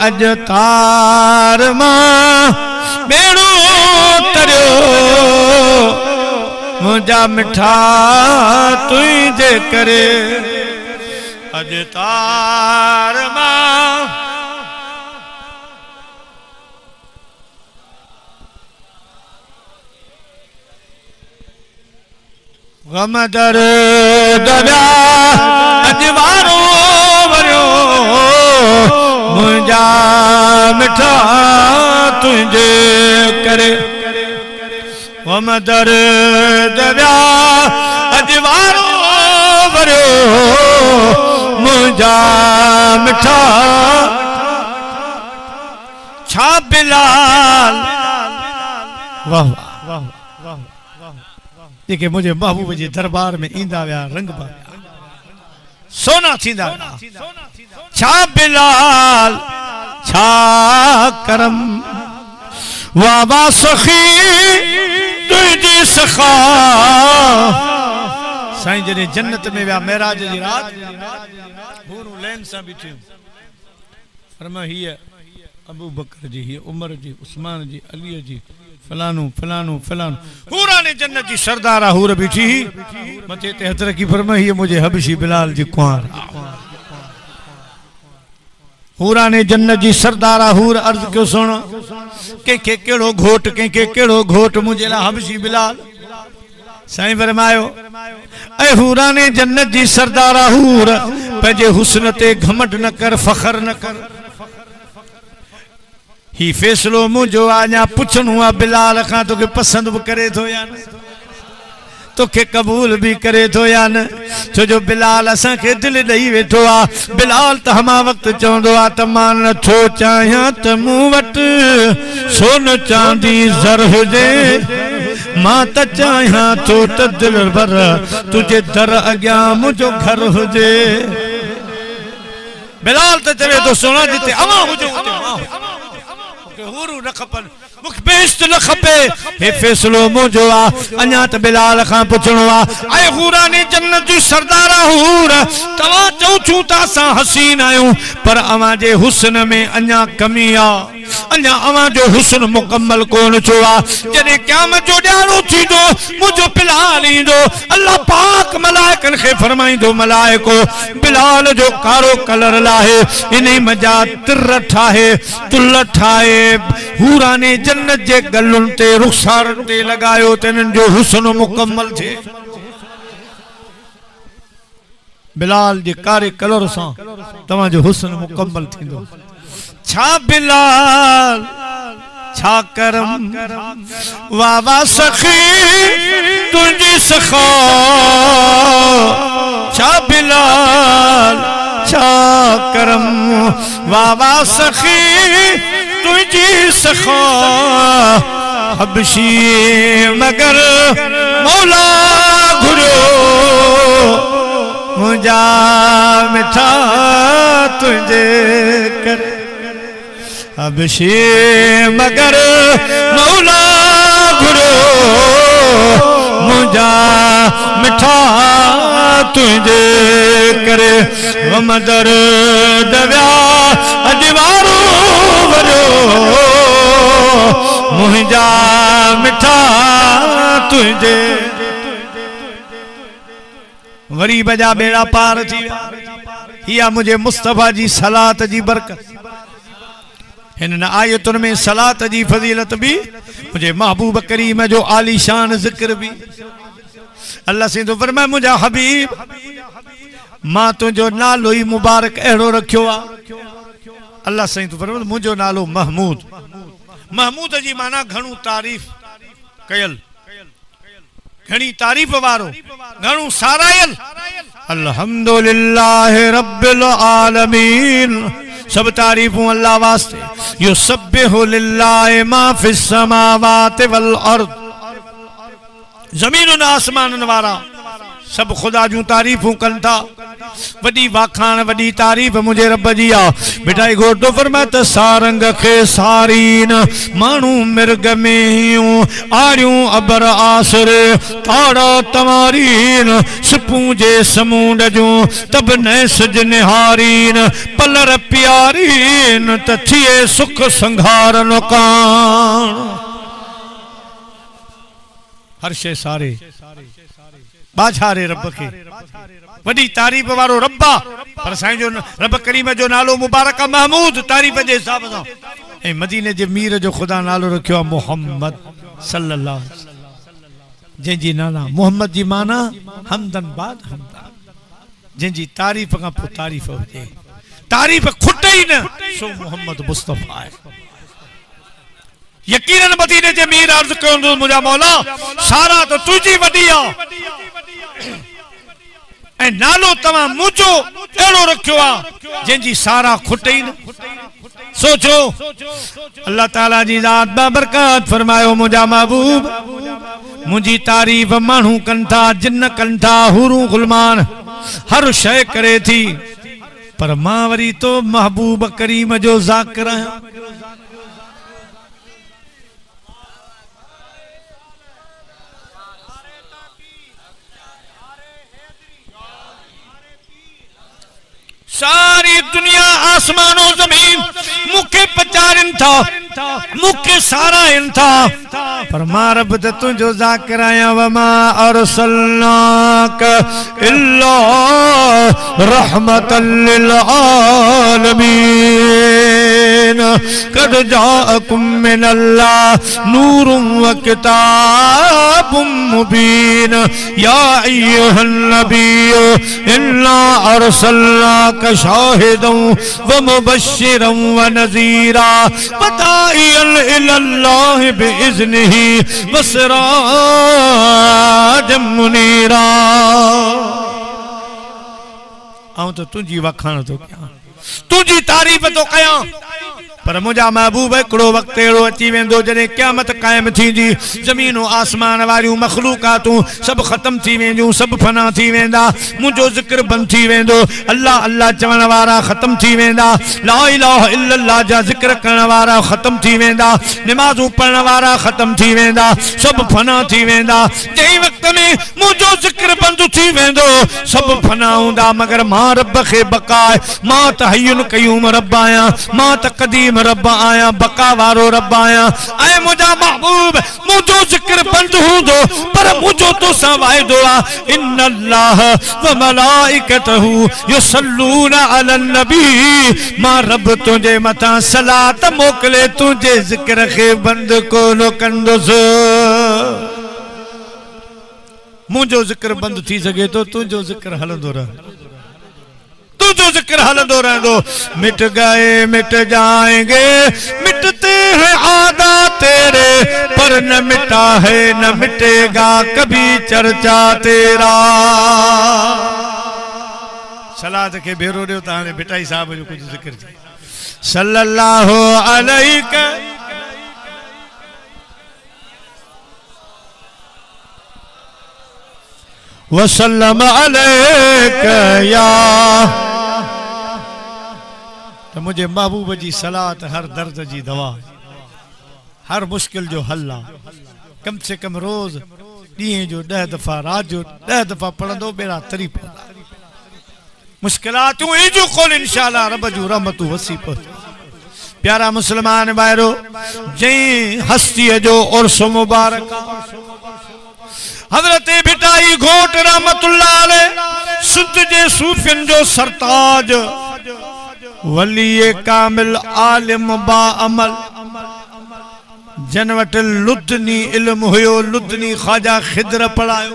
अज तार मां बेड़ो तरियो मुझा मिठा तुझे करे अज तार मां गम दर दरिया अजवारो वरियो मुझा मिठा तुझे करे गम दर दरिया अजवारो वरियो मुझा मिठा छा बिलाल वाह वाह जेके मुझे महबूब जे दरबार में इंदा विया रंग पाया सोना थींदा छा बिलाल छा करम वाह वाह सखी तुझी सखा साईं जने जन्नत में विया मेराज जी रात हूरूं लैन सां बीठियूं फरमा हिय अबू बकर जी हिय उमर जी उस्मान जी अली जी फलानू फलानू फलानू हूरा ने जन्नत जी सरदारा हूर बीठी मथे ते हथ रखी फरमाई मुझे हबशी बिलाल जी कुंवर हूरा ने जन्नत जी सरदारा हूर अर्ज क्यों सुन के केड़ो घोट के केड़ो घोट मुझे ला हबशी बिलाल साईं फरमायो ए हूरा ने जन्नत जी सरदारा हूर पंहिंजे हुस्न ते घमंड न कर फखर न कर ही फैसलो मुझो आजा पुछणो आ बिलाल खां तोखे पसंद भी करे थो या न तोखे कबूल भी करे थो या न छो जो बिलाल असां के दिल दई वेठो आ बिलाल त हमा वक्त चवंदो आ त मां नथो चाहियां त मूं वटि सोन चांदी ज़र हुजे मां त चाहियां थो त दिल भर तुझे दर अॻियां मुंहिंजो घर हुजे बिलाल त चवे थो सोना जिते अवां हुजे हूरू न खपन मुख बेइज्जत न खपे हे फैसलो मुझो आ अञा त बिलाल खां पुछणो आ ऐ हूरा ने जन्नत जी सरदारा हूर तवा चौ छू ता सा हसीन आयो पर अवा जे हुस्न में अञा कमी आ अञा अवा जो हुस्न मुकम्मल कोन छो आ जने क़यामत जो ॾियारो थींदो मुझो बिलाल ईंदो अल्लाह पाक मलाइकन खे फरमाइंदो मलाइको बिलाल जो कारो कलर लाहे इने मजा तिर ठाहे तुल ठाहे हूरा ने जन्नत जे गलुन ते रुखसार ते लगायो तनन जो हुस्न मुकम्मल थे बिलाल जे कारे कलर सा तवा जो हुस्न मुकम्मल थींदो छा बिलाल छा करम वाह वाह सखी तुझी सखा छा बिलाल छा करम वाह वाह सखी तुझी सखा हबशी मगर मौला घुरियो मुझा मिठा तुझे कर हबशी मगर मौला घुरियो मुझा मिठा तुझे करे मदर दविया अजवारो वरियो मुझा मिठा तुझे वरी बजा बेड़ा पार थी हिया मुझे मुस्तफा जी सलात जी बरकत इन आयतुन में सलात जी फजीलत भी मुझे महबूब करीम जो आलीशान जिक्र भी अल्लाह से तो फरमाए मुझा हबीब मां तुझो नालो ही मुबारक एड़ो रखियो आ अल्लाह से तो फरमाए मुझो नालो महमूद महमूद जी माना घणो तारीफ कयल घणी तारीफ वारो घणो सारायल अल्हम्दुलिल्लाह रब्बिल आलमीन सब तारीफों अल्लाह वास्ते युसब्बिहु लिल्लाहि मा फिस समावाति वल अर्द जमीन और आसमान वारा सब खुदा जूं तारीफूं कन था वडी वाखान वडी तारीफ मुझे रब जी आ बेटा घोटो फरमाए त सारंग खे सारीन मानू मिर्ग में आरियूं अबर आसरे ताड़ा तवारीन सिपूं जे समूंड जूं तब न सज निहारीन पलर प्यारीन त थिए सुख संघारन कान हर शे सारे बाछारे रब के वडी तारीफ वारो रब्बा पर साईं जो रब करीम जो नालो मुबारक महमूद तारीफ जे हिसाब सां ए मदीने जे मीर जो खुदा नालो रखियो मोहम्मद सल्लल्लाहु अलैहि वसल्लम जंहिंजी नाना मोहम्मद जी माना हमदन बाद हमदन जंहिंजी तारीफ का पोइ तारीफ हुजे तारीफ खुटे ही न सो मोहम्मद मुस्तफा है यकीनन मदीने जे मीर अर्ज कयो मुझा मौला सारा तो तुझी वडी आ ए नालो तवा मुझो एड़ो रखियो आ जंहिंजी सारा खुटे ही न सोचो अल्लाह ताला जी ज़ात बाबरकत फरमायो मुझा महबूब मुझी तारीफ मानू कन था जिन्न कन था हुरू गुलमान हर शय करे थी पर मां वरी तो महबूब करीम जो ज़ाकिर आहियां सारी दुनिया आसमानों जमीन मुखे पचारिन था मुखे सारा इन था पर मां रब त तुझो ज़ाकिर आया वमा अरसलनाक इल्ला रहमतल लिल आलमीन कद जाअकुम मिनल्लाह नूरुम व किताबुम मुबीन या अय्युहन नबिय्यु इन्ना अरसलनाक शाहिदन व मुबश्शिरन व नज़ीरा वदाइयन इलल्लाह बिइज़्निही व सिराजम मुनीरा आऊं तो तुझी वखाण तो कयां तुझी तारीफ तो कयां पर मुझा महबूब एकड़ो वक्त एड़ो अची वेंदो जने क़यामत कायम थींदी जमीन आसमान वारियूं मखलूकातूं सब खत्म थी वेंदियूं सब फना थी वेंदा मुझो जिक्र बंद थी वेंदो अल्लाह अल्लाह चवण वारा खत्म थी वेंदा ला इलाहा इल्लल्लाह जा जिक्र करण वारा खत्म थी वेंदा नमाज़ूं पढ़ण वारा खत्म थी वेंदा सब फना थी वेंदा जई वक्त में मुझो जिक्र बंद थी वेंदो सब फना हुंदा मगर मां रब खे बका मां त हय्युन कयूम रब आया मां त कदीम रब आया बका वारो रब आया ऐ मुझा महबूब मुझो जिक्र बंद हुंदो पर मुझो तो सा वायदो आ इन्नल्लाह व मलाइकतहू युसल्लूना अलन नबी मां रब तुझे मथा सलात मोकले तुझे जिक्र खे बंद कोन कंदुस मुझो जिक्र बंद थी सके तो तुझो जिक्र हलंदो रहे तुझो जिक्र हलंदो रहंदो मिट गए मिट जाएंगे मिटते हैं आदा तेरे पर न मिटा है न मिटेगा कभी चर्चा तेरा सलात के भेरो दियो ताने बिटाई साहब जो कुछ जिक्र थी सल्लल्लाहु अलैहि वसल्लम अलैका या तो मुझे महबूब जी सलात हर दर्द जी दवा हर मुश्किल जो हल कम से कम रोज ॾींहं जो 10 दफ़ा रात जो 10 दफ़ा पढ़ंदो बेड़ा तरी पवंदा मुश्किलातूं ई जो कोल इंशाअल्लाह रब जूं रहमतूं वसी पहुंच प्यारा मुसलमान भाइरो जई हस्ती जो उर्स मुबारक हजरत भिटाई घोट रहमतुल्लाह अलैह सिंध जे सूफियन जो सरताज वली कामिल आलिम बा अमल जन वट लुदनी इल्म हुयो लुदनी ख्वाजा खिदर पढ़ायो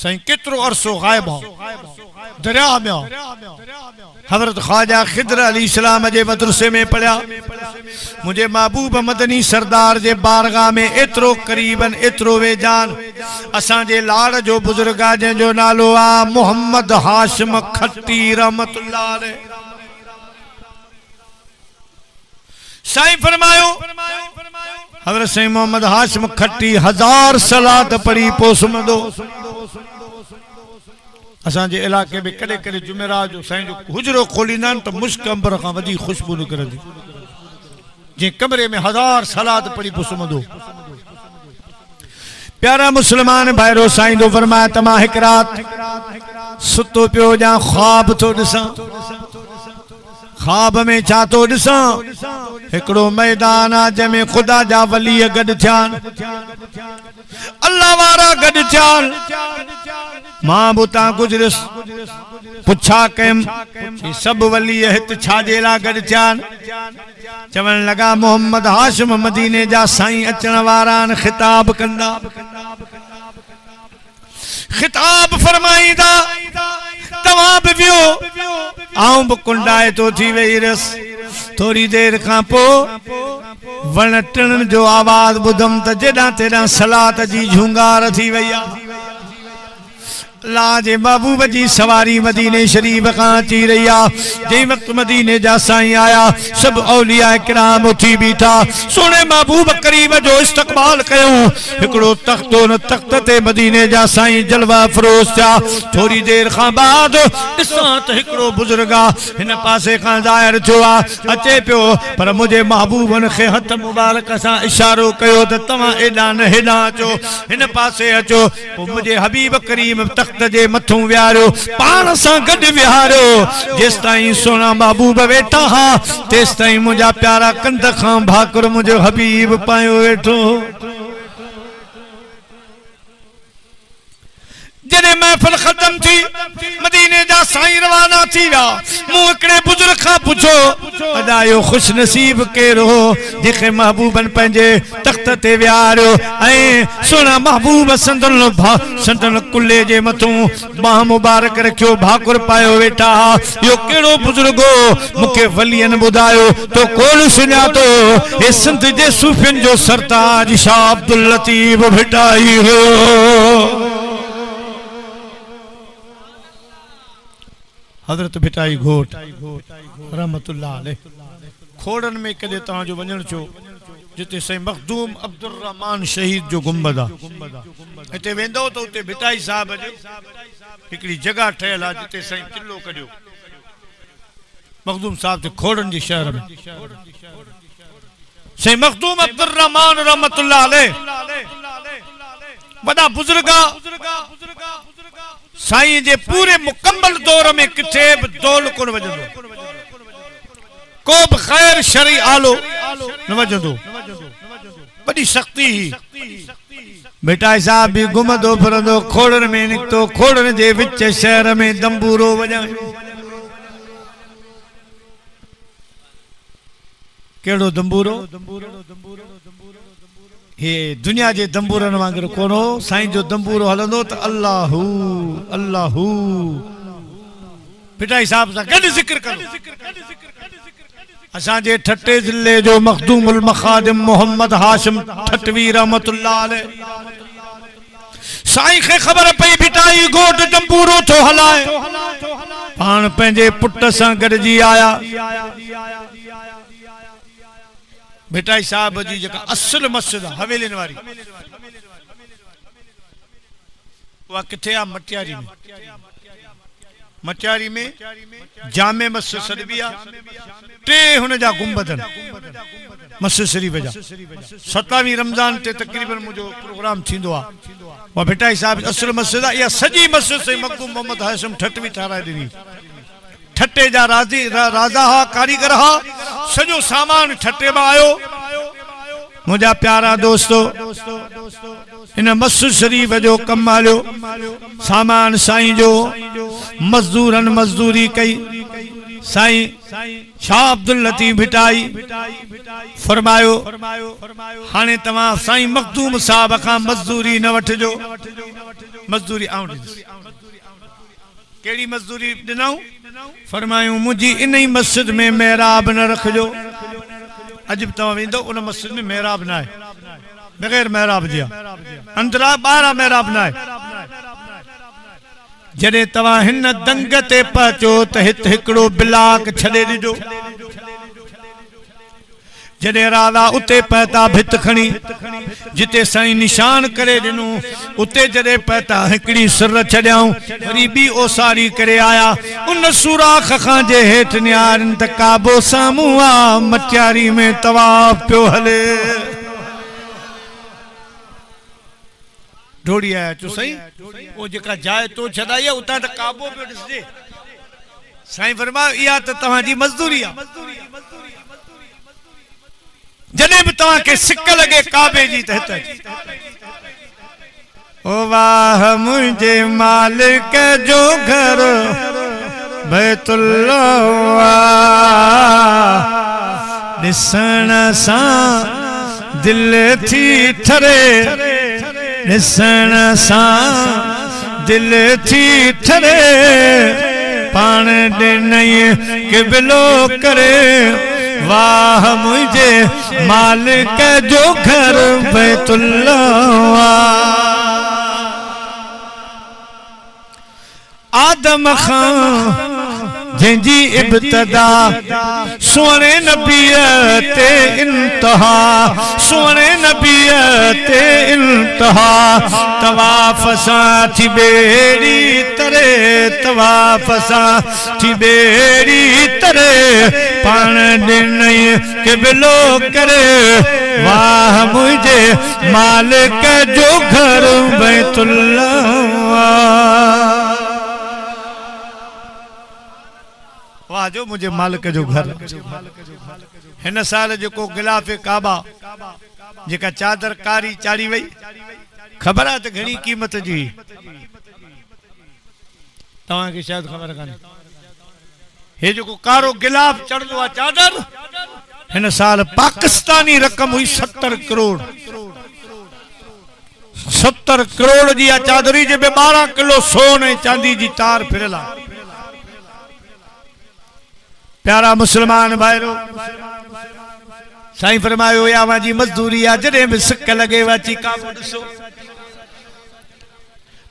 सही केतरो अरसो गायब हो दरिया में हजरत ख्वाजा खिदर अलैहिस्सलाम जे मदरसे में पढ़या मुझे महबूब मदनी सरदार जे बारगाह में एतरो करीबन एतरो वेजान असा जे लाड़ जो बुजुर्गा जो नालो आ मोहम्मद हाशिम खट्टी रहमतुल्लाह अलैह साईं फरमायो हज़रत साईं मोहम्मद हाशिम खट्टी 1000 सलात पढ़ी पो सुम्हंदो। असांजे इलाके में कॾहिं कॾहिं जुमेरात जो साईं जो हुजरो खोलींदा आहिनि त मुश्क अंबर खां वधीक खुशबू निकिरंदी, जे कमरे में 1000 सलात पढ़ी पो सुम्हंदो। प्यारा मुसलमान भाइरो साईं जो फरमाया त मां हिक रात सुतो पियो जा ख्वाब तो ॾिसां। ख्वाब में छा तो ॾिसां, हिकिड़ो मैदान आ जंहिंमें ख़ुदा जा वली गॾु थिया, अल्लाह वारा गॾु थिया। मां बि उतां गुज़रियुसि, पुछा कयमि सभु वली हित छाजे लाइ गॾु थिया। चवण लगा मोहम्मद हाशिम मदीने जा साईं अचण वारा आहिनि, खिताब कंदा, खिताब फरमाईंदा। तवां बि वियो, आऊं बि कुंडाए तो थी वई रस। थोड़ी देर खां पोइ वण टिणनि जो आवाज़ ॿुधमि त जेॾां तेॾां सलात जी झूंगार थी वई आहे। अल्लाह जे महबूब जी सवारी मदीने शरीफ खां अची रही आहे। जंहिं वक़्तु मदीने जा साईं आया, सभु औलिया किराम उथी बीठा, सोने महबूब करीम जो इस्तक़बाल कयूं। हिकिड़ो तख्त न तख्त ते मदीने जा साईं जलवा फरोज़ थिया। थोड़ी देर खां बाद ॾिसां त हिकिड़ो बुज़ुर्ग आहे, हिन पासे खां ज़ाहिर थियो आहे, अचे पियो, पर मुंहिंजे महबूबनि खे हथ मुबारक सां इशारो कयो त तव्हां एॾां न हेॾां अचो, हिन पासे अचो। पोइ मुंहिंजे हबीब करीम तख्त जे मथों विहारियो, पाण सां गॾु विहारियो। जेसि ताईं सोना महबूब वेठा हा, तेसि ताईं मुंहिंजा प्यारा कंध खां भाकुर मुंहिंजो हबीब पायो वेठो। जॾहिं महफ़िल ख़त्म थी, मदीने जा साईं रवाना थी विया। मूं हिकिड़े बुज़ुर्ग खां पुछो, अदा इहो ख़ुशि नसीब केरु हो जंहिंखे महबूबनि पंहिंजे तख़्त ते विहारियो ऐं सोना महबूब संदन कुल्ले जे मथों बाह मुबारक रखियो, भाकुर पायो वेठा। इहो कहिड़ो बुज़ुर्ग हो? मूंखे वलियनि ॿुधायो तो कोन सुञातो, हे सिंध जे सूफ़ियुनि जो सरताज शाह अब्दुल लतीफ़ भिटाई हो। हज़रत भिटाई घोट रहमतुल्लाह अलैह। खोड़न में कदे तव्हांजो वञण छो, जिते साईं मखदूम अब्दुल रहमान शहीद जो गुंबद आहे, हिते वेंदो त उते भिटाई साहब जो हिकिड़ी जगह ठहियल आहे जिते साईं किलो कढियो मखदूम साहब जे खोड़न जे शहर में। साईं मखदूम अब्दुल रहमान रहमतुल्लाह अलैह वॾा बुज़ुर्ग साईं जे पूरे मुकम्मल दौर में किथे भी दौल कोन वजंदो, को भी खैर शरी आलो न वजंदो, बड़ी सख्ती ही। भिटाई साहब भी घुमंदो फिरंदो, खोड़न में निकतो, खोड़न जे विच शहर में दंबूरो वजाए। केड़ो दंबूरो? हे दुनिया जे दंबूरन वांगुरु कोनो, साईं जो दंबूरो हलंदो त अल्लाहू अल्लाहू भिटाई साहब सां गॾु ज़िक्र करो। असांजे ठट्टे ज़िले जो मखदूमुल मखादिम मोहम्मद हाशिम ठटवी रहमतुल्लाह अलैह, साईं खे ख़बर पई भिटाई घोट दंबूरो थो हलाए, पाण पंहिंजे पुट सां गॾिजी आया। भिटाई साहब जी जेका असल मस्जिद हवेलिन वारी उहा किथे आहे? मटियारी में। मटियारी में जामे मस्जिद सॾबी आहे, टे हुन जा गुंबद मस्जिद शरीफ जा। 27 रमज़ान ते तक़रीबन मुंहिंजो प्रोग्राम थींदो आहे। उहा भिटाई साहब असल मस्जिद आहे। इहा सॼी मस्जिद साईं मखदूम मोहम्मद हाशिम ठटवी ठाराए ॾिनी। ठट्टे जा राजा हा, कारीगर हा, सॼो सामान ठट्टे में आयो। मुंहिंजा प्यारा दोस्तो, इन मस्जिद शरीफ जो कम हलियो, सामान साईं जो, मजदूरन मजदूरी कई। साईं शाह अब्दुल लतीफ़ भिटाई फरमायो, हाणे तव्हां साईं मखदूम साहब खां मजदूरी न वठिजो। मजदूरी आऊं ॾिनसि। कहिड़ी मजदूरी ॾिनऊं? फरमायूं मुंहिंजी इन ई मस्जिद में मेहराब न रखिजो। अॼु बि तव्हां वेंदो उन मस्जिद में मेहराब न आहे, बग़ैर मेहराब जी अंदरा ॿाहिरां मेहराब न आहे। जॾहिं तव्हां हिन दंग ते पहुचो त हिते हिकिड़ो ब्लाक छॾे ॾिजो। जडे राधा उते पता भित खणी जिते साईं निशान करे दिनू उते जडे पता हिकड़ी सिर छड्याऊं वरी बी ओसारी करे आया उन सुराख खां जे हेठ न्यारन त काबो सामू आ मटियारी में तवाफ पियो हले ढोड़ी आया चो सही वो जेका जाए तो छदाई उता त काबो पियो दिसजे साईं फरमा इया त तवाजी मजदूरी आ जने भी तवा के सिक लगे काबे जी तहत ओ वाह मुझे मालिक जो घर बैतुल्लाह दिसण सा दिल थी ठरे दिसण सा दिल थी ठरे पान दे नहीं किबलो करे वाह मुझे मालिक जो घर बैतुल्लाह आदम खां जंजी इब्तदा सोने नबी ते इंतहा सोने नबी ते इंतहा तवाफ सा थी बेड़ी तरे तवाफ सा थी बेड़ी तरे पान दिन के बिलो करे वाह मुझे मालिक जो घर बैतुल्लाह वाह जो मुझे मालिक जो घर हिन साल जो गिलाफ काबा जेका चादर कारी चाड़ी वई खबर है तो घणी कीमत जी तवा के शायद खबर काने हे जो कारो गिलाफ चढ़दो आ चादर हिन साल पाकिस्तानी रकम हुई 70 करोड़ 70 करोड़ जी आ चादरी जे 12 किलो सोन चांदी जी तार फिरला प्यारा मुसलमान भाईरो साईं फरमायो या वाजी मजदूरी आ जडे भी सिक लगे वाची काबो दिसो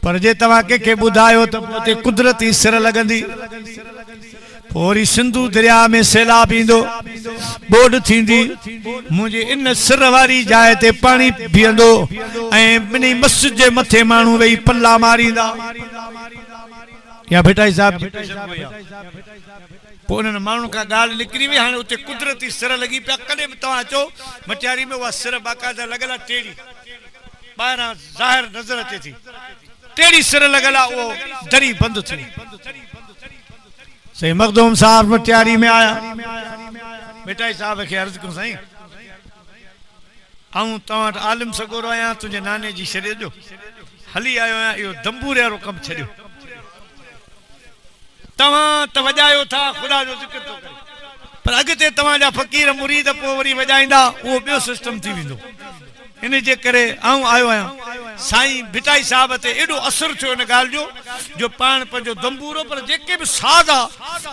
पर जे तवा के बुधायो तो पोते कुदरती सिर लगंदी पूरी सिंधु दरिया में सैलाब इंदो बोड थींदी मुझे इन सिर वारी जाए ते पानी पींदो ए बिनी मस्जिद जे मथे मानू वेई पल्ला मारींदा या बेटा साहब पोन मानू का गाल निकरी वे हाने उते कुदरती सिर लगी पे कने तवा चो मटियारी में वा सिर बाकायदा लगला टेड़ी बाहर जाहिर नजर अचे थी टेड़ी सिर लगला वो दरी बंद थी सही मखदूम साहब मटियारी में आया बेटा साहब के अर्ज को सही आऊं तवा आलिम सगोरो आया तुझे नाने जी शरीर जो हली आयो आया यो दंबूरे रो कम छड्यो तवा त वजायो था खुदा जो जिक्र तो करे पर अगते तवा जा फकीर मुरीद पो वरी वजाइंदा वो बियो सिस्टम थी विंदो इन जे करे आऊं आयो आया साईं भिटाई साहब ते एडो असर छो इन गाल जो पान पर जो दंबूरो पर जेके भी साज आ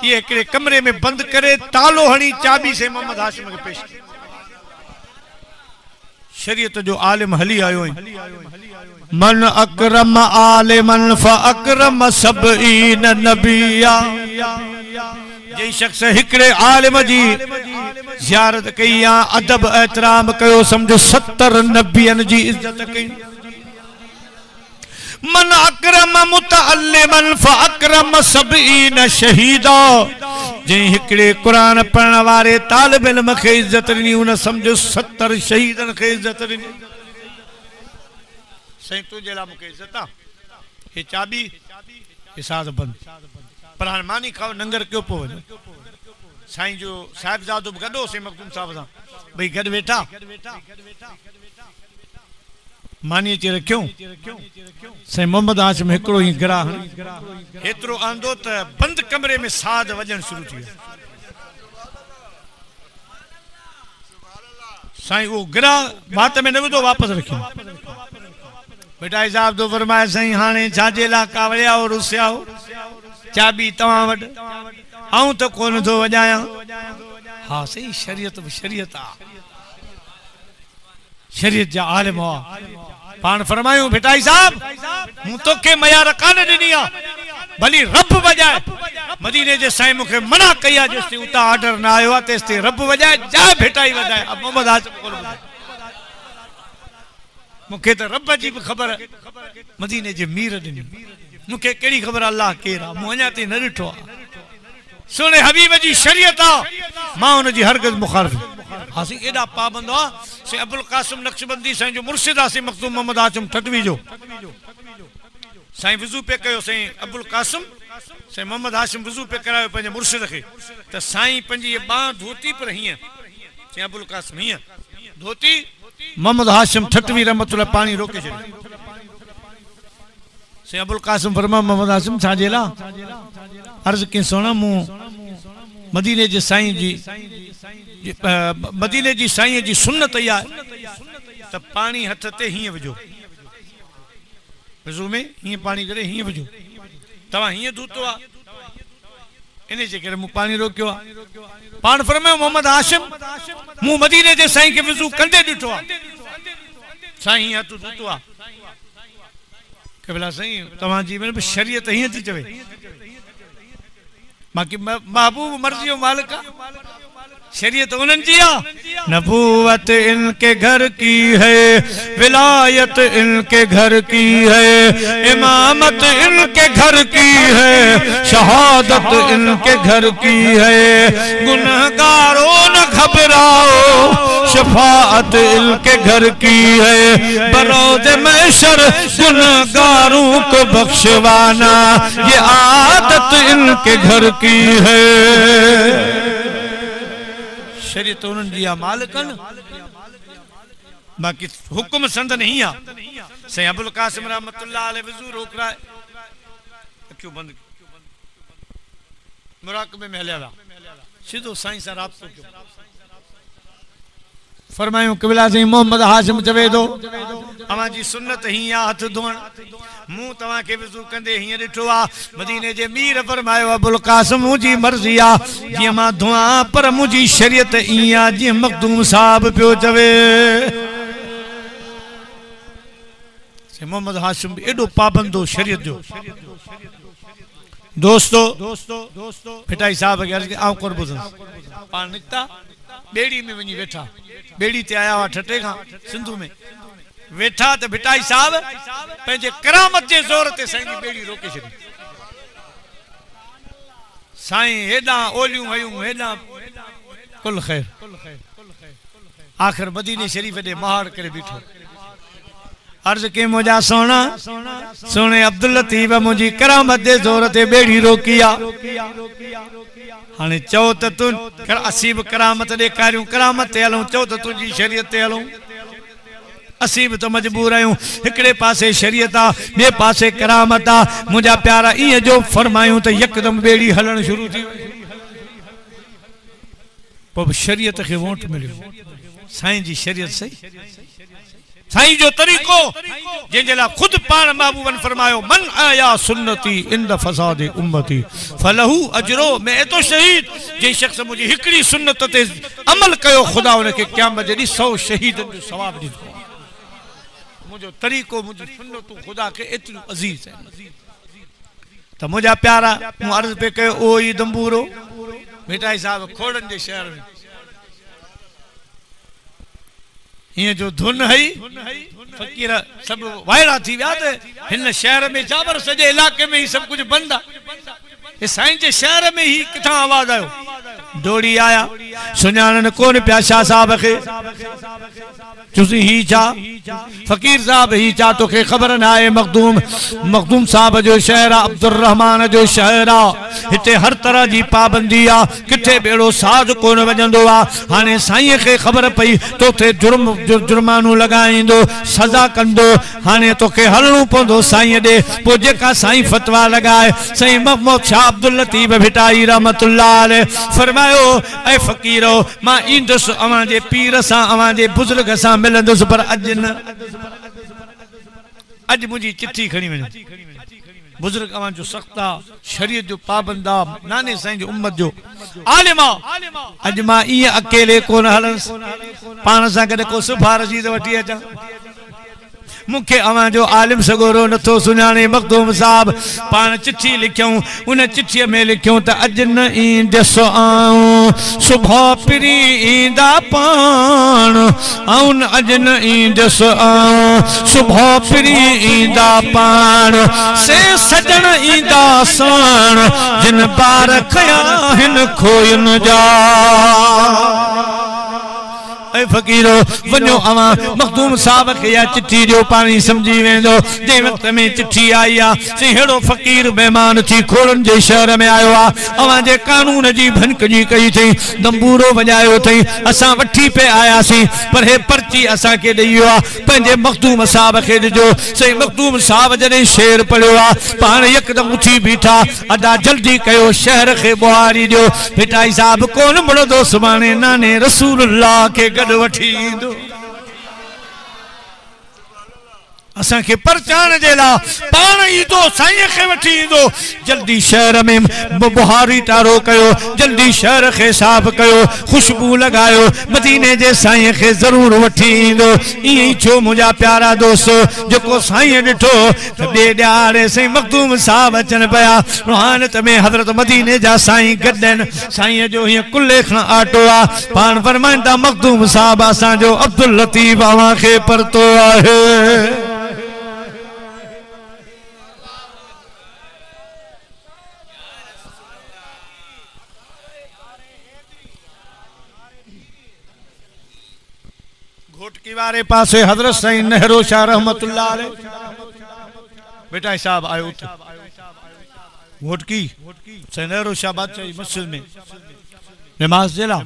ये एकड़े कमरे में बंद करे तालो हणी चाबी से मोहम्मद हाशिम के पेश शरीयत जो आलिम हली आयो मन अकरम आलिमन फअकरम सबईन नबिया जे शख्स हिकड़े आलिम जी ज़ियारत कई या अदब एहतराम कयो समझो 70 नबियन जी इज्जत कई मन अकरम मुतअल्लिमन फअकरम सबईन शहीदा जे हिकड़े कुरान पढ़न वारे तालिब इल्म के इज्जत नी उन समझो 70 शहीदन के इज्जत नी सही तुझे ला मुके इज्जत आ ये चाबी हिसाब बंद पर हां मानी खाओ नंगर क्यों पो साईं जो साहिबजादो गडो से मखदूम साहब सा भाई गड बैठा मानी चे रखियो सही मोहम्मद हाशिम हिकड़ो ही गिरा एतरो आंदो त बंद कमरे में साद वजन शुरू थी साईं वो गिरा बात में न विधो वापस रखियो बेटा साहब तो फरमाया साईं हाने छाजे ला कावड़िया और रुसियाओ चाबी तवा वड आऊं तो कोन थो वजाया हां सही शरीयत आ शरीयत जा आलिम हो पान फरमायो बेटा साहब हूं तो के मयार कान दिनी आ भली रब वजाए मदीने जे साईं मूंखे मना कई आहे जेसि ताईं उतां ऑर्डर न आयो आहे तेसि ताईं रब वॼाए जा भेटाई वधाए मोहम्मद हाशिम कोन ॿुधाए मूंखे त रब जी बि ख़बर मदीने जे मीर ॾिनी मूंखे कहिड़ी ख़बर अल्लाह केरु आहे मूं अञा ताईं न ॾिठो आहे सुहिणे हबीब जी शरीयत आहे मां हुनजी हरगिज़ मुखालिफ़ हासी एॾा पाबंद आहे से अबुल कासिम नक्शबंदी साईं जो मुर्शिद आहे साईं मखदूम मोहम्मद हाशिम ठटवी जो साईं वज़ू पे कयो साईं अबुल कासिम साईं मोहम्मद हाशिम वज़ू पे करायो पंहिंजे मुर्शिद खे त साईं पंहिंजी बांह धोती पर हीअं साईं अबुल कासिम हीअं धोती मोहम्मद हाशिम ठटवी रहमतुल्लाह पानी रोके छॾियो साईं अबुल कासिम फरमा मोहम्मद हाशिम छाजे लाइ अर्ज़ कई सोना मूं मदीने जे साईं जी मदीने जी साईं जी सुन्नत इहा त पानी हथ ते हीअं विझो वज़ू में हीअं पानी करे हीअं विझो तव्हां हीअं धोतो आहे इन जे करे मूं पानी रोकियो आहे पाण फरमायो मोहम्मद हाशिम मूं मदीने जे साईं खे वज़ू कंदे ॾिठो आहे साईं हीअं हथ धोतो आहे के भला साईं तव्हांजी शरीयत हीअं थी चवे बाक़ी महबूब मर्ज़ी जो मालिक शरीयत उन्हनि जी आहे नबूवत इनके घर की है विलायत इनके घर की है इमामत इनके घर की है शहादत इनके घर की है गुनहगारों न घबराओ शफाअत इनके घर की है बरोज महशर गुनहगारों को बख्शवाना ये आदत इनके घर की है शरीयत उन्हनि जी आहे मालिकन बाक़ी हुकुम संद नहीं आहे साईं अबुल कासिम रहमतुल्लाह अलैह वज़ू रोक रहा है अखियूं बंदि मुराक़बे में हलिया विया सीधो साईं सां राब्तो कयो फरमायूं क़िबला साईं मोहम्मद हाशिम चवे थो अवांजी सुन्नत हीअं आहे हथ धोअण मूं तव्हांखे वज़ू कंदे हीअं ॾिठो आहे मदीने जे मीर फरमायो अबुल कासिम मुंहिंजी मर्ज़ी आहे जीअं मां धोआं पर मुंहिंजी शरीयत ईअं आहे जीअं मखदूम साहब पियो चवे मोहम्मद हाशिम एॾो पाबंद हो शरीयत जो दोस्तो फिटाई साहब खे अर्ज़ कई आउं कोन ॿुधंदुसि पाण निकिता ॿेड़ी में वञी वेठा ॿेड़ी ते आया हुआ ठटे खां सिंधु में वेठा त भिटाई साहब पंहिंजे करामत जे ज़ोर ते साईं जी ॿेड़ी रोके छॾी साईं हेॾां ओलियूं हयूं हेॾां कुल ख़ैर आख़िर मदीने शरीफ़ ॾे महाड़ करे बीठो अर्ज़ कई मुंहिंजा सोना सोने अब्दुल लतीफ़ मुंहिंजी करामत जे ज़ोर ते ॿेड़ी रोकी आहे हाणे चओ त तूं असीं बि करामत ॾेखारियूं करामत ते हलूं चओ त तुंहिंजी शरीयत ते हलूं असीं बि त मजबूर आहियूं हिकिड़े पासे शरीयत आहे ॿिए पासे करामत आहे मुंहिंजा प्यारा ईअं जो फरमायूं त यकदमि ॿेड़ी हलणु शुरू थी वई पोइ शरीयत खे वोट मिलियो साईं जी शरीयत सही साईं जो तरीक़ो जंहिंजे लाइ ख़ुदि पाण महबूबन फरमायो मन आया सुन्नती इंद फसाद उम्मती फलहू अजरो में एतो शहीद जे शख्स मुंहिंजी हिकिड़ी सुन्नत ते अमल कयो ख़ुदा उनखे क़यामत जे ॾींहुं 100 शहीदनि जो सवाब ॾींदो मुंहिंजो तरीक़ो मुंहिंजी सुन्नतूं ख़ुदा खे एतिरियूं अज़ीज़ आहिनि त मुंहिंजा प्यारा मूं अर्ज़ पे कयो ओ ई दंबूरो मिठाई साहब खोड़नि जे शहर में हीअं जो धुन हई फ़कीर सभु वायड़ा थी विया त हिन शहर में जाबर सॼे इलाइक़े में ही सभु कुझु बंदि आहे साईं जे शहर में ही किथां आवाज़ आयो दौड़ी आया सुञाणनि कोन पिया शाह साहब खे चुसी ही छा फ़कीर साहब ही छा तोखे ख़बर न आहे मखदूम साहब जो शहर आहे अब्दुल रहमान जो शहर आहे हिते हर तरह जी पाबंदी आहे किथे बेड़ो साज़ कोन वॼंदो आहे हाणे साईं खे ख़बर पई तोखे जुर्मानो लॻाईंदो सज़ा कंदो हाणे तोखे हलणो पवंदो साईं ॾे पोइ जेका साईं फतवा लॻाए साईं मोहम्मद शाह अब्दुल लतीफ़ भिटाई रहमतुल्लाह अलैह फरमायो ऐ फ़कीरो मां ईंदुसि अवां जे पीर सां अवां जे बुज़ुर्ग सां मिलंदुसि पर अॼु न अॼु मुंहिंजी चिठी खणी वञो बुज़ुर्ग अवां जो सख़्त आहे शरीयत जो पाबंद आहे नाने साईं जो उम्मत जो आलिम आहे अॼु मां ईअं अकेले कोन हलंदुसि पाण सां गॾु को सिफारिशी थो वठी अचां मुखे अवां जो आलिम सगोरो नथो सुञाणे मखदूम साहब पान चिट्ठी लिखियूं उन चिट्ठीअ में लिखियूं त अॼु न ईंदस आऊं सुबह पिरी ईंदा पाण आऊं अॼु न ईंदस आऊं सुबह पिरी ईंदा पाण से सजण ईंदा साण जिन बार खया हिन खोयन जा ऐ फकीरो वनो अवा मखदूम साहब के या चिट्ठी जो पानी समझी वेंदो जे वक्त में चिट्ठी आई आ से हेड़ो फकीर मेहमान थी खोड़न जे शहर में आयो आ अवा जे कानून जी भनक जी कई थी दंबूरो वजायो थई असा वठी पे आया सी पर हे पर्ची असा के दियो आ पंजे मखदूम साहब के दिजो से मखदूम साहब जने शेर पड़ियो आ पान एकदम उठी बीठा अदा जल्दी कयो शहर के बुहारी जो पिटाई साहब कौन बड़ो दोस्त माने नाने रसूलुल्लाह के वठी ईंदो असा के परचान जे ला पाण ईंदो साईं के वठी ईंदो जल्दी शहर में बुहारी तारो कयो जल्दी शहर के साफ कयो खुशबू लगायो मदीने जे साईं के जरूर वठी ईंदो ई छो मुजा प्यारा दोस्त जो साईं डिठो बे ॾारे से मखदूम साहब अचन पया रूहानत में हजरत मदीने जा साईं गडन साईं जो ये कुल्ले खां आटो आ पान फरमाइंदा मखदूम साहब असा जो अब्दुल लतीफ आवा के परतो आहे घोटकी वाले पासे हजरत साईं नेहरू शाह रहमतुल्लाह अलैह बेटा साहब आयो घोटकी साईं नेहरू शाह बादशाह मस्जिद में नमाज जेला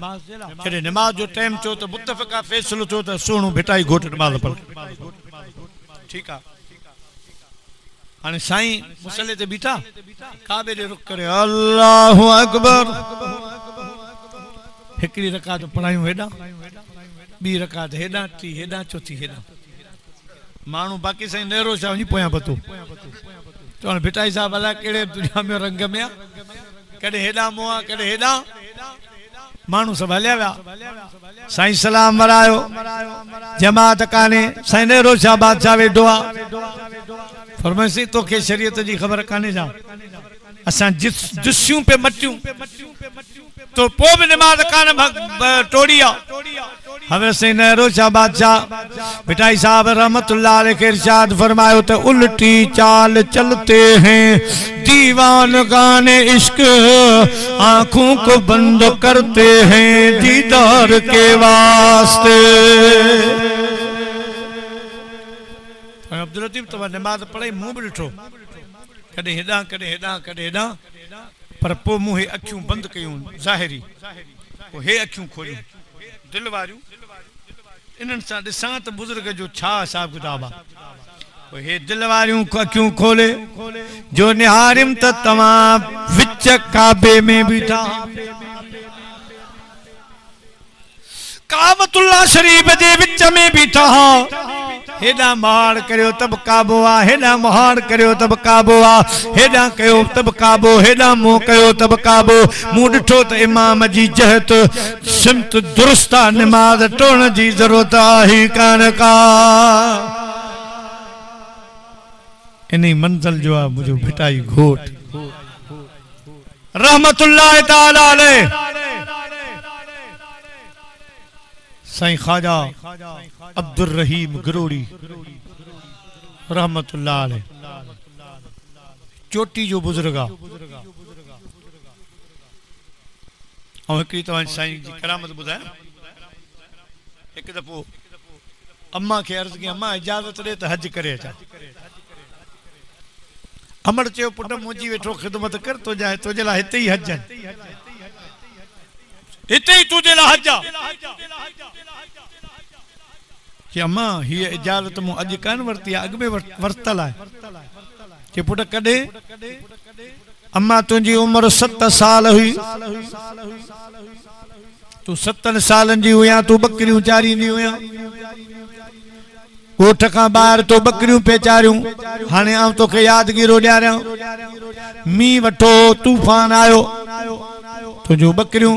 जॾहिं नमाज जो टाइम चो तो मुत्तफ़क़ा फैसलो चो तो सुणो बेटा घोट नमाज पढ़ ठीक आ हाने साईं मुसल्ले ते बीठा काबे दे रुख करे अल्लाहु अकबर हिकड़ी रकात पढ़ायूं हेडा बी रकात हेडा टी हेडा चौथी हेडा मानू बाकी साईं नेहरू शाह जी पोया पतो चवण भिटाई साहब अला केड़े दुनिया में रंग में आ कदे हेडा मोआ कदे हेडा मानू सब हलिया विया साईं सलाम वरायो जमात काने साईं नेहरू शाह बादशाह वेठो आ फरमाइसी तो के शरीयत जी खबर काने जा असा जुस्सियों पे मटियूं तो पो भी नमाज कान टोड़िया हमें से नेहरू शाह बादशाह भिटाई साहब रहमतुल्लाह अलैह के इरशाद फरमायो तो उल्टी चाल चलते हैं दीवान गाने इश्क आंखों को बंद करते हैं दीदार के वास्ते अब्दुल लतीफ तो नमाज पढ़े मुंह भी ॾिठो कदे हेडा कदे हेडा कदे हेडा पर पो मुंह अखियूं बंद कयूं ज़ाहिरी वो हे अखियूं खोलियूं दिल वारियूं इन्हनि सां ॾिसां त बुज़ुर्ग जो छा हिसाब किताब आहे हे दिल वारियूं अखियूं खोले जो निहारिम त तव्हां विच काबे में बीठा काबतुल्लाह शरीफ जे विच में बीठा हेडा महाड़ करियो तब काबो आ हेडा महाड़ करियो तब काबो आ हेडा कयो तब काबो हेडा मुंह कयो तब काबो मुंह ॾिठो त इमाम जी जहत सिमत दुरुस्ता नमाज टोण जी जरूरत आहे कान का इन्ही मंजिल जो आ मुझो भिटाई घोट रहमतुल्लाह ताला अलैह साईं ख्वाजा अब्दुल रहीम गरोड़ी रहमतुल्लाह अलैह चोटी जो बुजुर्ग आ और हिकड़ी तो साईं जी करामत बुधाया एक दफो अम्मा के अर्ज की अम्मा इजाजत दे तो हज करे अचा अमर चयो पुट मुंहिंजी वेठो खिदमत कर तो जाए तुझे ला हिते ही हज हिते ही तुझे ला हज कि अम्मा ही इजाजत मु अज कान वरती अग में वरतल है कि पुट कदे अम्मा तुझी उम्र 7 साल हुई तू 7 सालन जी हुया तू बकरियों चारींदी हुया कोठ का बाहर तो बकरियों पे चारियूं हाने आऊं तो के यादगिरो ॾियारियां मी वठो तूफान आयो तुझो बकरियों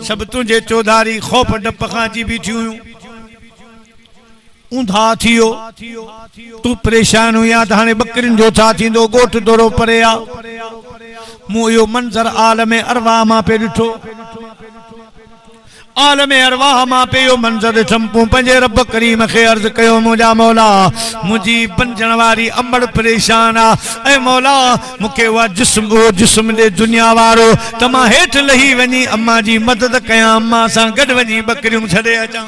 सब तुझे चौधारी खौफ डप खां जी बीठी हुयूं ऊंधा थियो तू परेशान हुया त हाणे बकरिन जो छा थींदो गोठ दौरो परे आ मूं इहो मंज़र आलम अरवाह मां पे ॾिठो आलम अरवाह मां पे इहो मंज़र ॾिठमि पोइ पंहिंजे रब करीम खे अर्ज़ कयो मुंहिंजा मौला मुंहिंजी बंजण वारी अमड़ परेशान आ ऐं मौला मूंखे उहो जिस्म ॾे दुनिया वारो त मां हेठि लही वञी अम्मा जी मदद कयां अम्मा सां गॾु वञी बकरियूं छॾे अचां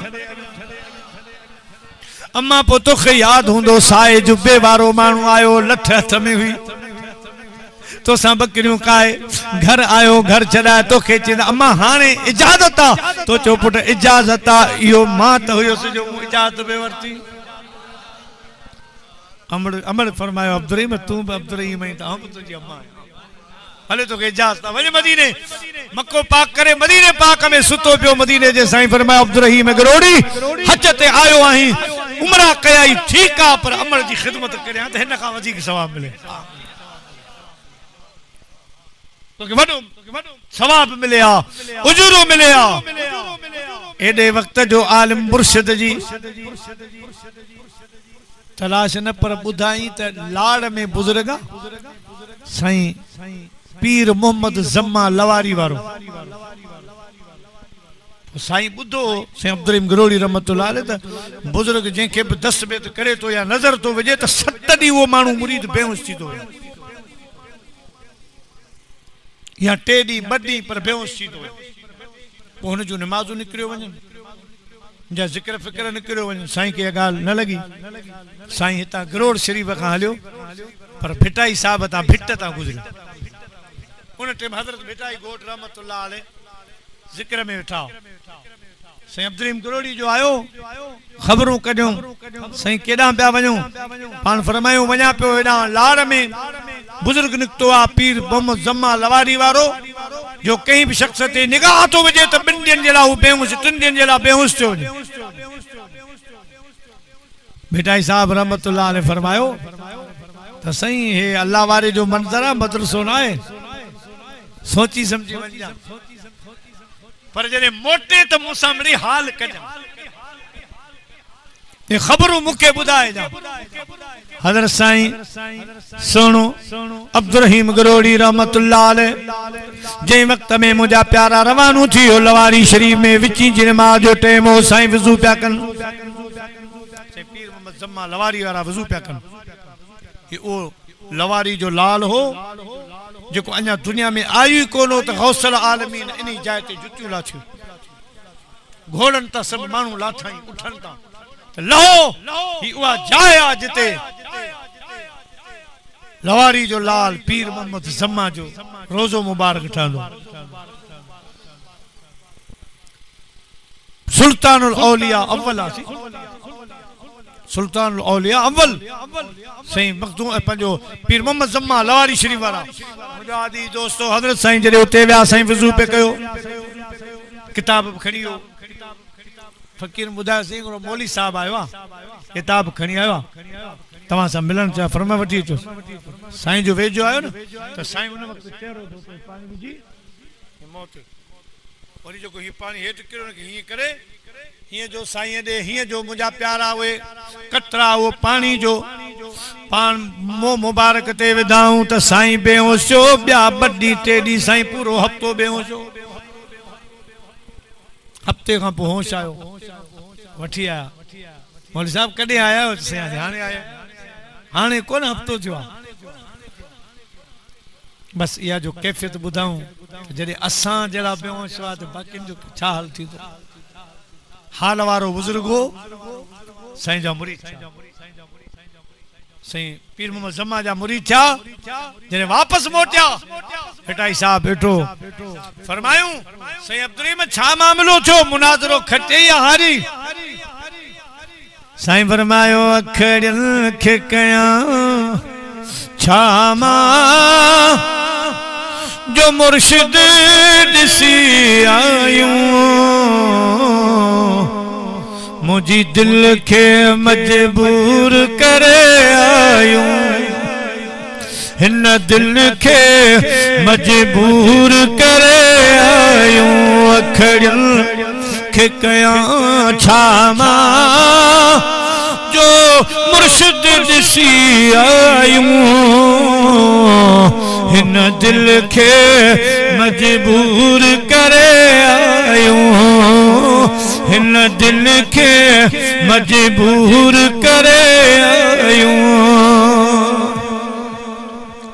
अम्मा पोइ तोखे यादि हूंदो साए जुबे वारो माण्हू आयो लठ हथ में हुई तोसां बकरियूं काए घर आयो घर छॾाए तोखे चवंदा अम्मा हाणे इजाज़त आहे तो चओ पुट इजाज़त आहे इहो मां त हुयुसि जो मूं इजाज़त पे वरिती अमड़ फरमायो अब्दुर्रहीम तूं बि अब्दुर्रहीम आहीं त आउं बि तुंहिंजी अम्मा आहियां हले तोखे इजाज़त आहे वञ मदीने मको पाक करे मदीने पाक में सुतो पियो मदीने जे साईं फरमायो अब्दुर्रहीम गरोड़ी हज ते आयो आहीं उमरा कयाई ठीक आ पर अमर जी खिदमत करियां त हिन खां वधीक सवाब मिले तो वडो सवाब मिले आ उजूरो मिले आ एडे वक्त जो आलिम मुर्शिद जी तलाश न पर बुधाई त लाड़ में बुजुर्ग साईं पीर मोहम्मद जम्मा लवारी वारो साईं बुद्धो साईं अब्दुर्रहीम गरोड़ी रहमतुल्लाह अलैह त बुजुर्ग जंहिंखे बि दस्तबेद करे तो या नज़र तो विझे त 7 ॾींहं उहो माण्हू मुरीद बेहोश थी तो या 3 ॾींहं 2 ॾींहं पर बेहोश थी तो पोइ हुन जूं नमाज़ूं निकिरियो वञनि जा ज़िक्र फ़िक्र निकिरियो वञनि साईं खे ॻाल्हि न लॻी साईं हितां गरोड़ शरीफ़ खां हलियो पर भिटाई साहब तां भिट तां गुज़रियो उन टाइम हज़रत भिटाई घोट रहमतुल्लाह अलैह ज़िक्र में वेठा साईं अब्दुर्रहीम गरोड़ी जो आयो ख़बरूं कढियूं साईं केॾां पिया वञूं पाण फरमायूं वञा पियो हेॾां लाड़ में बुजुर्ग निकितो आहे पीर मोहम्मद जम्मा लवारी वारो जो कंहिं बि शख़्स ते निगाह थो विझे त 2 ॾींहंनि जे लाइ हू बेहोश 3 ॾींहंनि जे लाइ बेहोश थियो वञे भिटाई साहब रहमतुल्लाह अलैह फरमायो त साईं हे अल्लाह वारे जो मंज़र आहे मदरसो न आहे सोची समझी वञा पर जॾहिं मोटे त मूंसां मिड़ी हाल कजां ये खबरूं मूंखे ॿुधाए जा हज़रत साईं सुनो अब्दुर्रहीम गरोड़ी रहमतुल्लाह अलैह जंहिं वक्त में मुंहिंजा प्यारा रवानो थी वियो लवारी शरीफ में विची जी नमाज़ जो टाइम हो साईं वज़ू पिया कनि पीर मोहम्मद जम्मा लवारी वारा वज़ू पिया कनि ओ लवारी जो लाल हो जेको अञा दुनिया में आयु ही कोन हो त गौसल आलमीन इन जाइ ते जुतियूं लाथियूं घोड़नि त सभु माण्हू लाथा उठनि था त लहो ही उहा जाइ आहे जिते लवारी जो लाल पीर मोहम्मद जम्मा जो रोज़ो मुबारक ठहंदो सुल्तानुल औलिया अव्वल आहे सुल्तानुल औलिया अव्वल साईं मखदूम पंहिंजो पीर मोहम्मद जम्मा लवारी शरीफ वारा मुंहिंजा आदि दोस्तो हज़रत साईं जॾहिं उते विया साईं वज़ू पे कयो किताब खणी वियो फ़कीर ॿुधायो साईं हिकिड़ो मौली साहब आयो आहे किताब खणी आयो आहे तव्हां सां मिलण चाहियां फरमा वठी अचो साईं जो वेझो आयो न त साईं हुन वक़्तु चहिरो धोतो पाणी विझी मौत वरी जेको हीअं पाणी हेठि किरियो न हीअं करे हीअं जो साईं ॾे हीअं जो मुंहिंजा प्यारा उहे कतरा उहो पाणी जो पाण मुंहुं मुबारक ते विधाऊं त साईं बेहोश थियो ॿिया 2 ॾींहं 3 ॾींहं साईं पूरो हफ़्तो बेहोश हो हफ़्ते खां पोइ होश आयो वठी आया मौलवी साहब कॾहिं आया आहियो साईं हाणे आया हाणे कोन हफ़्तो थियो आहे बसि इहा जो कैफ़ियत ॿुधाऊं जॾहिं असां जहिड़ा बेहोश हुआ त बाक़ियुनि जो छा हाल थींदो हाल वारो बुजुर्ग हो साईं जा मुरीद साईं पीर मोहम्मद जम्मा जा मुरीद थिया जॾहिं वापसि मोटिया भिटाई साहब बैठो फरमायूं साईं अब्दुर्रहीम छा मामलो थियो मुनाज़रो खटे या हारी साईं फरमायो अखड़ियन खे कयां छा मां जो मुर्शिद ॾिसी आयूं मुझी दिल के मजबूर करे आयूं हिन दिल के मजबूर करे आयूं अखड़ियन के कयां छा मां जो मुर्शिद दिसी आयूं हिन दिल के मजबूर करे आयूं हिन दिल के मजबूर करे आयूं।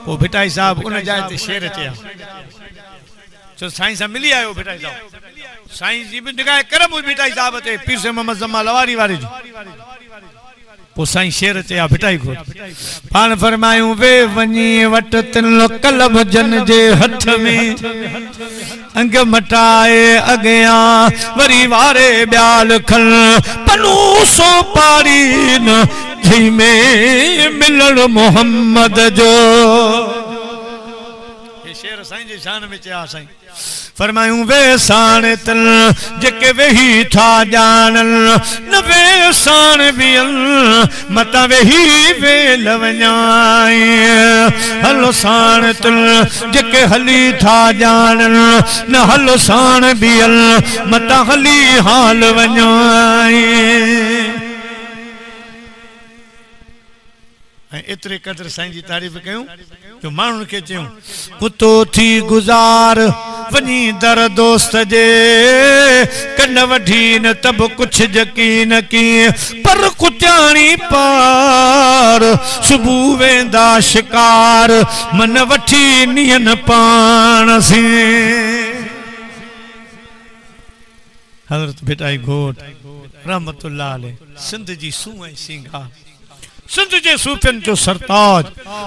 वो भिटाई साहब उन जाए ते शेर चया जो साईं सां मिली आयो भिटाई साहब साईं जी भी निगाह करम भिटाई साहब ते पीर से मोहम्मद जमा लवारी वारे जी पो साईं शेर चया भिटाई को पान फरमायूं वे वनी वट तिन कलम जन जे हथ में अंग मटाए अगिया वरी वारे ब्याल खल पनू सो पारी न जी में मिलन मोहम्मद जो ये शेर साईं जी शान में चया साईं फरमायूं वे साण तल जेके वेही था जानल न वे साण बियल मता वेही वे लवञाई हलो साण तल जेके हली था जानल न हलो साण बियल मता हली हाल वञाई। इतरे कदर साईं जी तारीफ़ कयूं जो माण्हुनि खे चयूं कुतो थी गुज़ार वञी दर दोस्त जे कन वठी न तब कुछ यकीन की पर कुत्याणी पार सुबह वेंदा शिकार मन वठी नियन पाण से। हज़रत भिटाई घोट रहमतुल्लाह अलैह सिंध जी सूह ऐं सिंघा सिंध जे सूफियन जो सरताज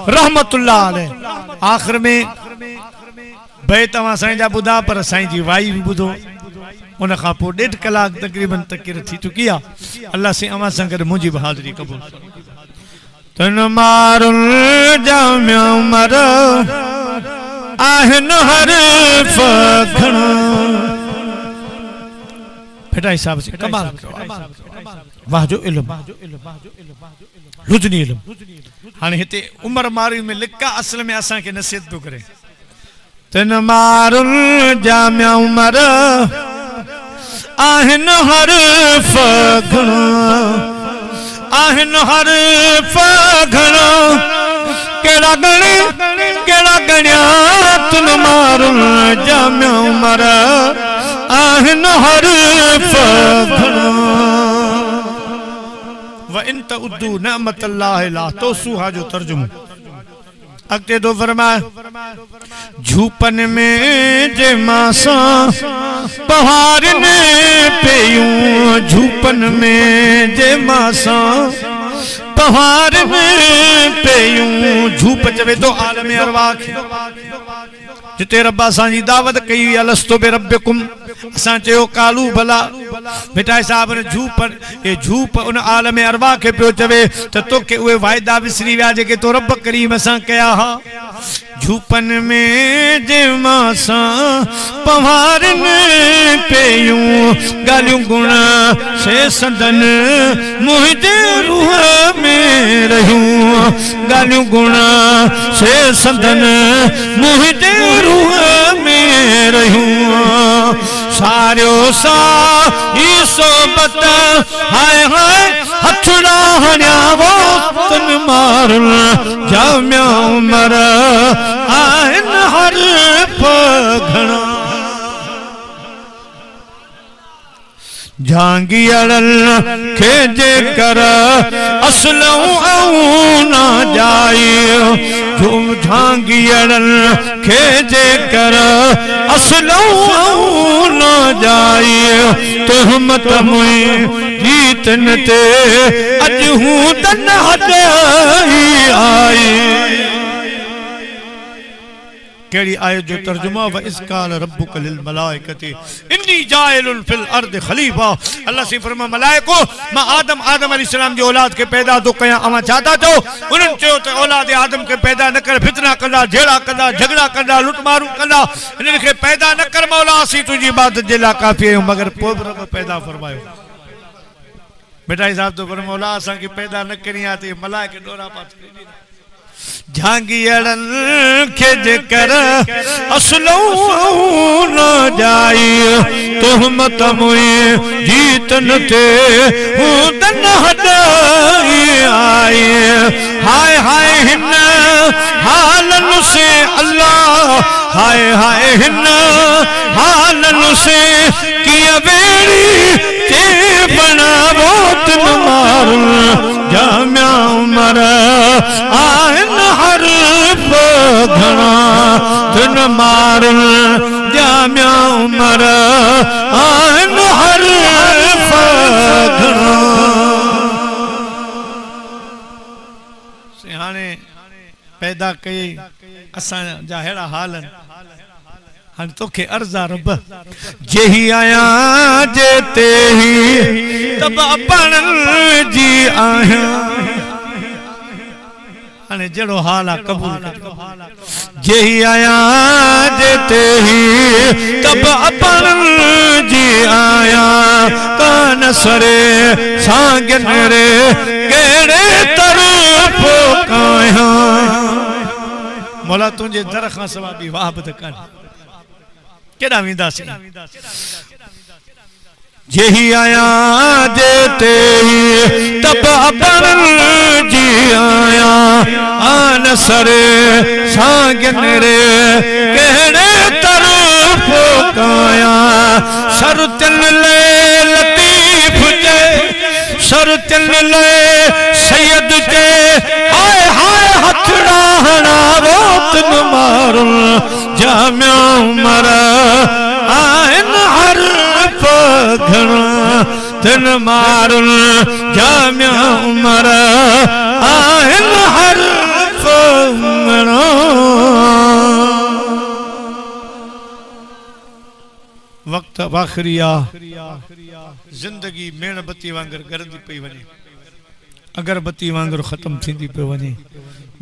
रहमतुल्लाह अलैह आखिर में भई तव्हां साईं जा ॿुधा पर साईं जी वाई भी ॿुधो उन खां पोइ 1.5 कलाक तकरीबन तक़रीर थी चुकी आहे। अल्लाह से अवां सां गॾु मुंहिंजी बि हाज़िरी क़बूल तन मारुल जामिया उमर आहिनि हर फखण भिटाई साहब से कमाल वाह जो इल्म रुजनी इल्म हाने हिते उमर मारी में लिखा असल में असां के नसीहत तो करे तन मारुल जामिया उमर आहिन हर फखण केड़ा गणिया तन मारुल जामिया उमर आहिन हर फखण व इन तउद्दू निअमतल्लाह ला तुसूहा जो तर्जुमो अगते दो फरमाए झूपन में जे मासा पहाड़ ने पेयूं झूपन में जे मासा पहाड़ में पेयूं झूप चवे तो आलम अरवाह जिते रब्बा सांजी दावत कई अलस्तो बे रब्बिकुम असां चयो कालू भला भिटाई साहब ने झूप उन आलम अरवाह के पियो चवे त तोखे उहे वायदा विसरी विया जेके तो रब करीम असां कया हा। झूपन में जे मासा पहाड़ में पेयूं गालियूं गुण से संदन मुंहिंजे रूह में रहियूं गालियूं गुण से संदन मुंहिंजे रूह में रहियूं सारियो सा ई सोबत हाय हाय हथड़ा हणियावो तन मारुल जामिया उमर आहिन हर फखण झांगियड़ल खे जे कर असलऊं ना जाइयो झूम झांगियड़ल खे जे कर असलऊं ना जाइयो तुहमत मुई जीतन ते अज हूं तन हटाई आई। केड़ी आयत जो तर्जुमा व इसकाल रब्बुक लिल मलाइकति इन्नी जाइलुन फिल अर्द खलीफा अल्लाह से फरमा मलाइको मां आदम अलैहिस्सलाम जी औलाद के पैदा तो कया अमा चाहता तो उन्हन चयो त औलाद आदम के पैदा न कर फितना कंदा झेड़ा कंदा झगड़ा कंदा लूट मारू कंदा इन्हन के पैदा न कर मौला असी तुजी इबादत जे ला काफी है मगर पोइ रब पैदा फरमायो। बेटा साहब तो पर मौला असा के पैदा न करिया ते मलाइके डोरा पात झांगियड़न खे जेकर असलऊं न जाई तुहमत मुई जीतन ते हूं तन हटाई आई हाय हाय हिन हालन से अल्लाह हाय हाय हिन हालन से किया बेड़ी ते बनावो तन मारुन जामिया उमर आइन हरफ घना तन मारुन जामिया उमर आइन हरफ घना सिहाने पैदा कई असा जा हेड़ा हालन हन तोखे अर्जा रब जेही आया जेते ही तब अपन जी आया हने जड़ो हाल कबूल जेही आया जेते ही तब अपन जी आया कान सरे सांगन रे केड़े तरफ काया मौला तुझे दर खां सवा भी वाहबत कर केड़ा विंदासी जेही आया जेते ही तब अपन जी आया आन सरे सांगन रे केड़े तरफ काया सर चल ले लतीफ जे सर चल ले सैयद जे हाय हाय हथड़ा रोतन मारुन जामिया उमर आइन हरफ घना तन मारुन जामिया उमर आइन हरफ घना वक्त आखिरिया जिंदगी मेणबत्ती वांगर गरदी पई वने अगरबत्ती वांगर खत्म थींदी पे वने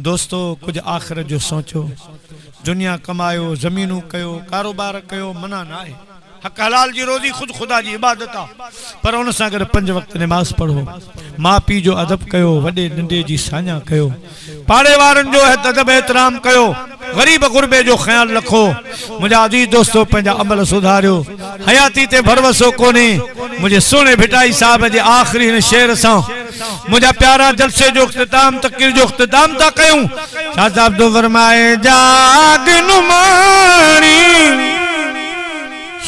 दोस्तों कुछ आखिरत जो सोचो दुनिया कमायो जमीनू कयो कारोबार कयो मना ना है हक हलाल जी रोजी खुद खुदा जी इबादत आ पर उन सां गॾु 5 वक्त नमाज पढ़ो माँ पी जो अदब कयो वडे नंढे जी सान्या कयो पाड़े वारन जो अदब एहतराम कयो गरीब गुरबे जो ख्याल रखो मुझा अजीज दोस्तों पंजा अमल सुधारियो हयाती ते भरवसो कोने मुझे सोने भिटाई साहब जे आखिरी ने शेर सा मुझा प्यारा जलसे जो इख्तिताम तकरीर जो इख्तिताम ता कयूं शाह साहब तो फरमाए जाग नुमानी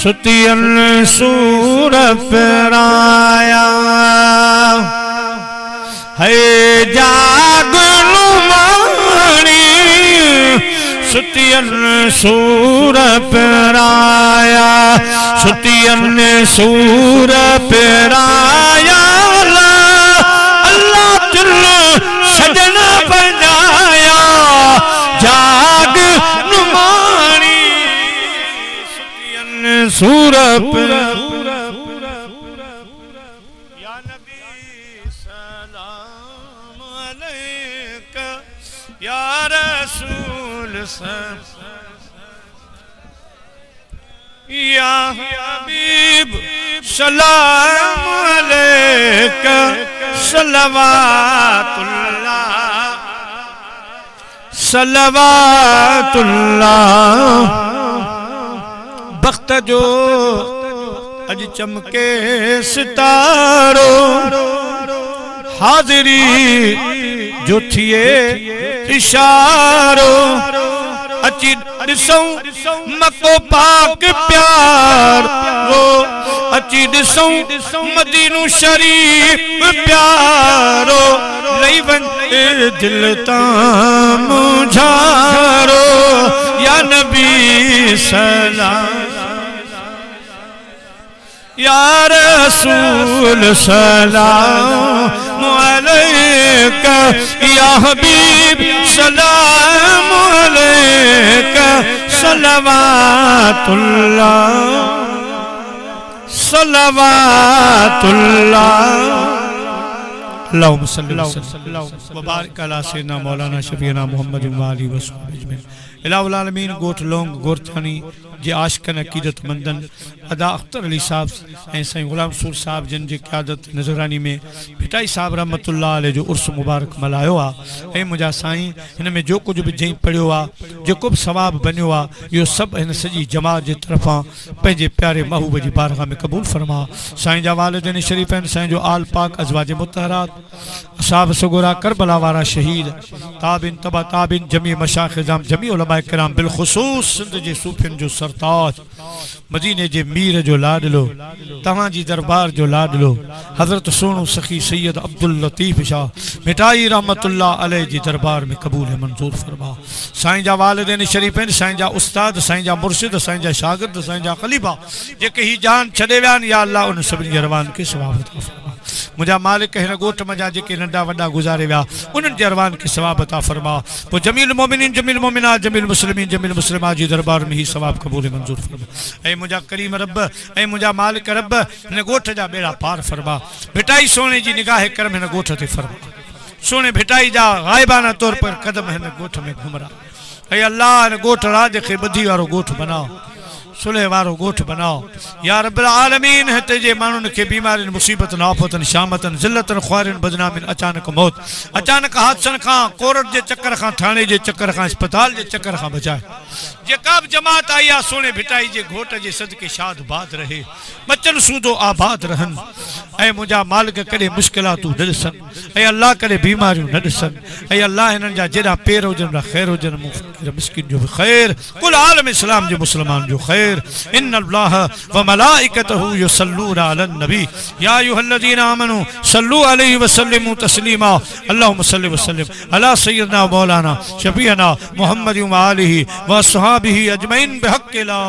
सुतियन सूर पराया है जाग नुमानी सुतियन सूर पराया सुतियन सूर पराया अल्लाह तुल सजना बनाया जाग नुमानी सुतियन सूर या नबी सलाम अलैका या रसूल या हबीब सलाम अलैका सलवातुल्लाह सलवातुल्लाह वक्त जो अज चमके सितारो हाजिरी जो थिए इशारो अची ॾिसूं मको पाक प्यार वो अची ॾिसूं मदीनो शरीफ प्यारो लई वञे दिल तां मुझारो या नबी सलाम या रसूल सलाम अलैका या हबीब सलाम अलैका सलवातुल्लाह सलवातुल्लाह अल्लाहुम्मा सल्लि व बारिक अला सय्यिदना मौलाना शफीना मुहम्मद व आलिहि व सल्लम इलाहुल आलमीन गोठ लोंग गोरछानी जे आशिकन अक़ीदतमंदन अदा अख्तर अली साहब ऐं साईं ग़ुलाम रसूल साहब जिन जी क़यादत नज़रानी में भिटाई साहब रहमतुल्लाह अलैह जो उर्स मुबारक मल्हायो आहे। ऐं मुंहिंजा साईं हिन में जो कुछ भी जई पढ़ियो आहे जेको भी सवाब बनियो आहे इहो सभु हिन सॼी जमात जे तरफ़ां पंहिंजे प्यारे महबूब जी बारगाह में क़बूल फरमा। साईं जा वालिदैन शरीफ़ आहिनि, साईं जो आल पाक अज़वाज मुतहरात असाब सगोरा करबला वारा शहीद ताबिन तबा ताबिन जमी मशाइख़ निज़ाम जमी उलमा किराम बिलख़ुसूस सिंध जे सूफ़ियुनि जो सरताज मदीने जे मीर जो लाडलो तव्हां जी दरबार जो लाडलो हज़रत सोनू सखी सैयद अब्दुल लतीफ़ शाह मिठाई रहमतुल्लाह अलैह जी दरबार में क़बूल मंजूर फरमा। साईं जा वालिदैन शरीफ़ आहिनि, साईं जा उस्ताद, साईं जा मुर्शिद, साईं जा शागिर्द, साईं जा ख़लीफ़ा जेके ही जान छॾे विया आहिनि या अल्लाह उन सभिनी अरवान खे सवाब अता फरमा। मुंहिंजा मालिक हिन ॻोठ मञा जेके नंढा वॾा गुज़ारे विया उन्हनि जे अरवान खे सवाब अता फरमा। पोइ जमील मोमिनीन जमील मोमिनात जमील मुस्लिमीन जमील मुस्लिमात जी दरबार में ही सवाब क़बूल मंजूर फरमा। ऐं मुंहिंजा करीम रब ऐं मुंहिंजा मालिक रब हिन ॻोठ जा बेड़ा पार फरमा। भिटाई सोने जी निगाह करम हिन ॻोठ ते फरमा। सोने भिटाई जा ग़ाइबाना तौर पर कदम हिन ॻोठ में घुमरा। ऐं अल्लाह हिन ॻोठ राज खे ॿधी वारो ॻोठ बनाओ, सुलह वारो ॻोठ बनाओ या रब्बुल आलमीन। हिते जे माण्हुनि खे बीमारियुनि मुसीबतनि आफ़तनि शामतनि ज़िल्लतनि ख़्वारियुनि बदनामियुनि अचानक मौत अचानक हादसनि खां कोर्ट जे चक्कर खां थाणे जे चक्कर खां अस्पताल जे चक्कर खां बचाए। जेका बि जमात आई आहे सोने भिटाई जे घोट जे सदके शाद बाद रहे, बचन सूदो आबाद रहनि। ऐं मुंहिंजा मालिक कॾहिं मुश्किलातूं न ॾिसनि, ऐं अल्लाह कॾहिं बीमारियूं न ॾिसनि। ऐं अल्लाह हिननि जा जेड़ा पेर हुजनि ख़ैर हुजनि, मुफ़क़ीर मिस्किन जो बि ख़ैर, कुल आलम इस्लाम जो मुस्लमान जो ख़ैर। इन्नल्लाह व मलाइकतहू युसल्लूना अलन नबी या अय्युहल्लज़ीना आमनू सल्लू अलैहि व सल्लिमू तस्लीमा। अल्लाहुम्मा सल्लि व सल्लिम अला सय्यिदना मौलाना शफीअना मुहम्मद व आलिहि व अस्हाबिहि अजमईन बिहक़्क़ि ला